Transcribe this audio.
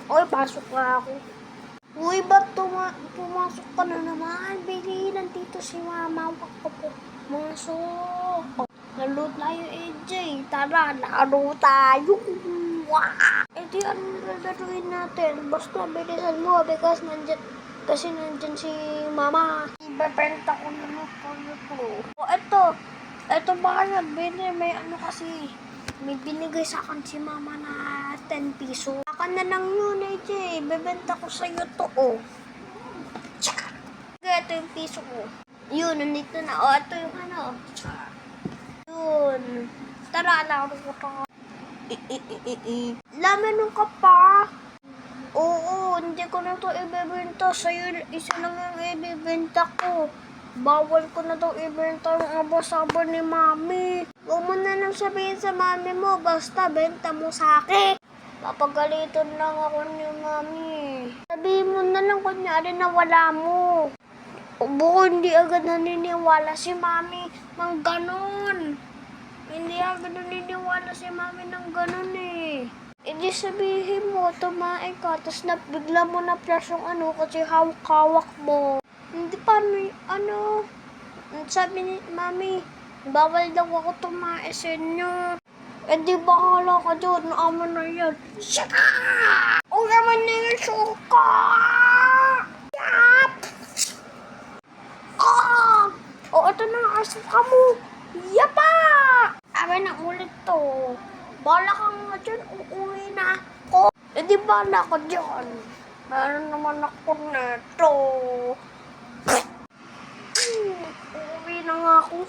Uy, pasok nga ako. Uy, ba't pumasok ka na naman? Bili, nandito si mama. Wag ka po pumasok. Lalo tayo, AJ. Tara, laro tayo. Eh di, ano lalaruin natin? Basta, bilisan mo kasi nandyan si mama. Ibebenta ko naman po ito. O, eto ba kaya, may ano kasi, may binigay sa akin si mama na 10 piso. Akan na lang yun, AJ. Bebenta ko sa'yo to, oh. Tsaka. Ito yung piso ko. Yun, nandito na. O, ito yung ano. Yun. Tara, laro ko to. Laman ka pa. Oo, hindi ko na to ibebenta. Sa'yo, isa lang yung ibebenta ko. Bawal ko na daw ibenta yung abo-sabo ni mami. Huwag mo na nang sabihin sa mami mo, basta benta mo sa akin. Papagalitan lang ako ni mami. Sabihin mo na lang kunyari na wala mo. Buko hindi agad naniniwala si mami ng ganon. Hindi agad naniniwala si mami ng ganon eh. E di sabihin mo, tumae ka, tapos bigla mo na flash yung ano kasi hawak-hawak mo. Hindi paano ano, sabi ni mami, bawal daw ako tumae sa inyo. E di bahala ka dyan, naman na yan. Shaka! O naman na yung suka! Yap! Ah! O ito na ang asuka mo. Yapa! Amin na ulit to. Bala ka nga dyan, uuwi na ako. E di bala ka dyan. Meron naman ako neto. Uuwi na nga ako.